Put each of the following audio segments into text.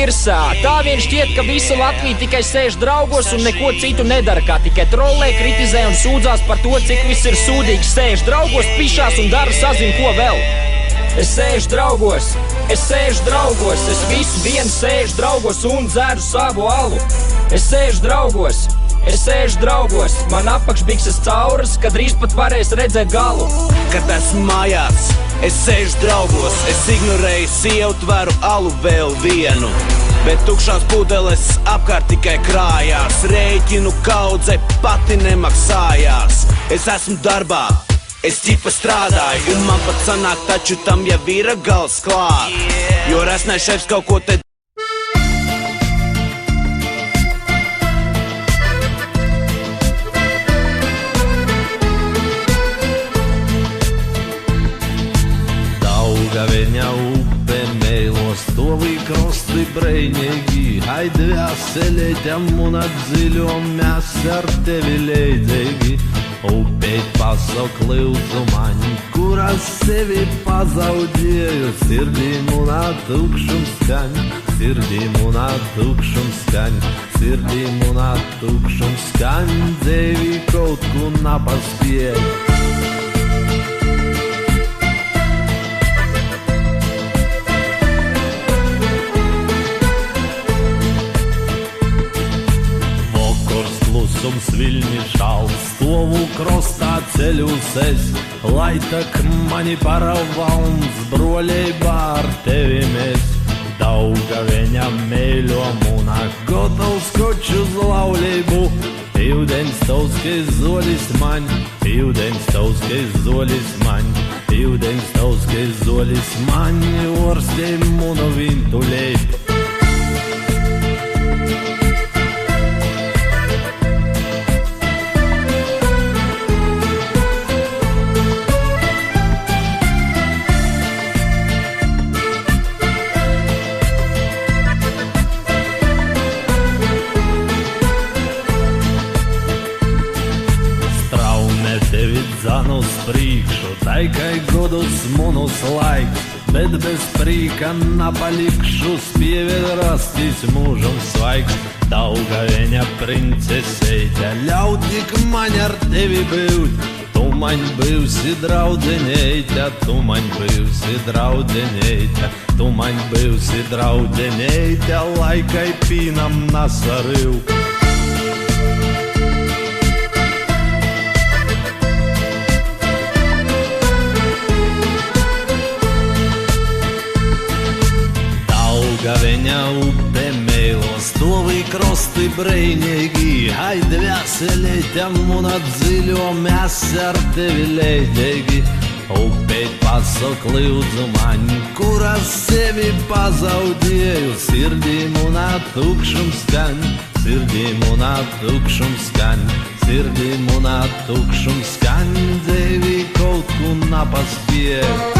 virsā. Tā vien šķiet, ka visa Latvija tikai sēž draugos un neko citu nedara, kā tikai trollē, kritizē un sūdzās par to, cik viss ir sūdīgi. Sēž draugos, pišās un dara sazin ko vēl. Es sēžu draugos, es visu dienu sēžu draugos un dzeru savu alu. Es sēžu draugos, man apakšbikses cauras, kad drīz pat varēs redzēt galu. Kad esmu mājās, es sēžu draugos, es ignorēju sievu, tveru alu vēl vienu. Bet tukšās pudeles apkārt tikai krājās, rēķinu kaudze pati nemaksājās. Es esmu darbā, es ķipa strādāju, un man pat sanāk, taču tam jau ir gals klāt. Jo resnais šefs kaut ko te Daugaveņa upe meilos, tovi krosti breinīgi. Haide vēseleļam un atdziļom, mēs ar tevi leidzīgi. Upeit pasok lūdzu mani, kuras sevi pazaudēju. Sirdīm un atukšum skaņ, sirdīm un atukšum skaņ, sirdīm un atukšum skaņ, dzīvi kaut ko napaspēju. Klusums Viļņi šal, stovu krostā ceļus es, lai tak mani paravalns, broļeibā ar tevi mēs. Daugaveņa meiļom un gotovs koč uz laulību. Ivdeņs tavs, kai zolis man, ivdeņs tavs, kai zolis man, ivdeņs tavs, kai zolis man, orstēm un vintuļeib. Uz priekšu, taikai godus munus laiks, bet bez prīka napalikšu, spievēl rastīs mūžum svaigs. Daugaveņa princeseite, ļauj tik man ar tevi būt, tu man būsi draudzeneite, tu man būsi draudzeneite, tu man būsi draudzeneite, laikai pīnam nasarīv. Daugaveņa upe meilos, tovi krosti breinīgi. Haide vēseleļam un atdziļom, mēs ar tevi leidīgi. Upeit pasok lūdzu man, kuras sevi pazaudēju. Sirdīm un atukšum skaņ, sirdīm un atukšum skaņ, sirdīm un atukšum skaņ, dzīvi kaut ko napaspēju.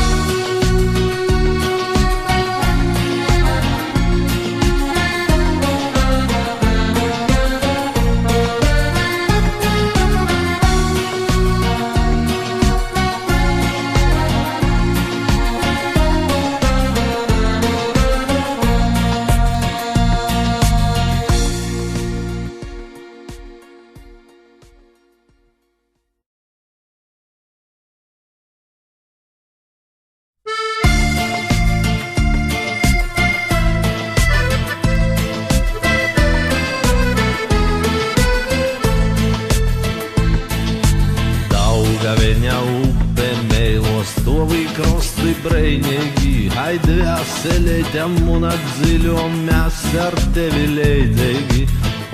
Daugaveņa upe meilos, tovi krosti breinīgi. Haide vēseleļam un atdziļom, mēs ar tevi leidīgi.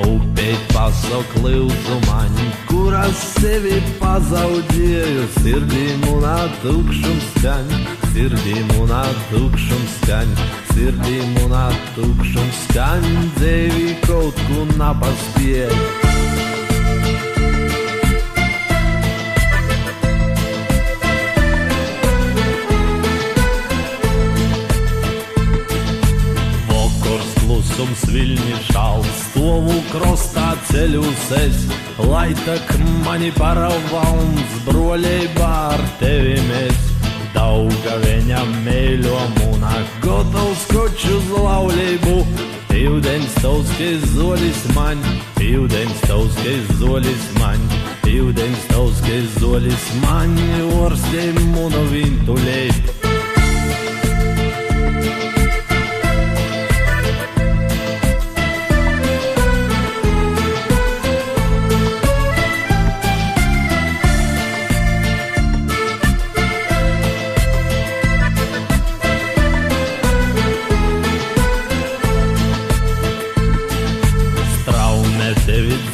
Upeit pasok lūdzu man, kuras sevi pazaudēju. Sirdīm un atukšum skaņ, sirdīm un atukšum skaņ, sirdīm un atukšum skaņ, dzīvi kaut ko napaspēju. Klusums Viļņi šal, stovu krostā ceļus es, lai tak mani paravalns, broļeibā ar tevi mēs. Daugaveņa meiļom un gotovs koč uz laulību. Ūdens tavs, kai zolis man, ūdens tavs, kai zolis man, ūdens tavs, kai zolis man, orstei mano vintuliai.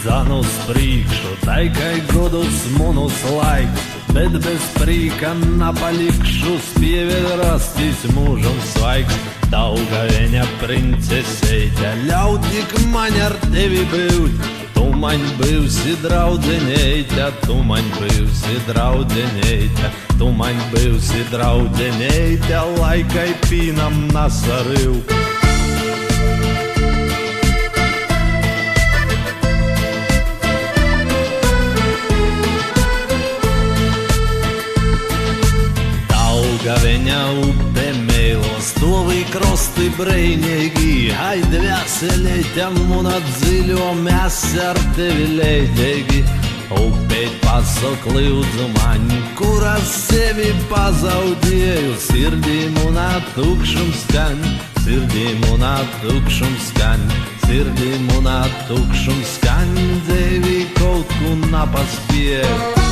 Zanu uz priekšu, taikai godus munus laiks, bet bez prīka napalikšu, spievēl rastīs mūžam svaigs. Daugaveņa princeseite, ļauj tik man ar tevi būt, tu man būsi draudzeneite, tu man būsi draudzeneite, tu man būsi draudzeneite, laikai pīnam nasariu. Daugaveņa upe mēlos, stovi krosti breinīgi, haide veseleite, muna dziļo, mēs ar tevi leidīgi. Upeit pasak lūdzu man, kuras sevi pazaudēju, sirdī munā tukšums skan, sirdī munā tukšums skan, sirdī munā tukšums skan, dzīvi kaut ko napaspēju.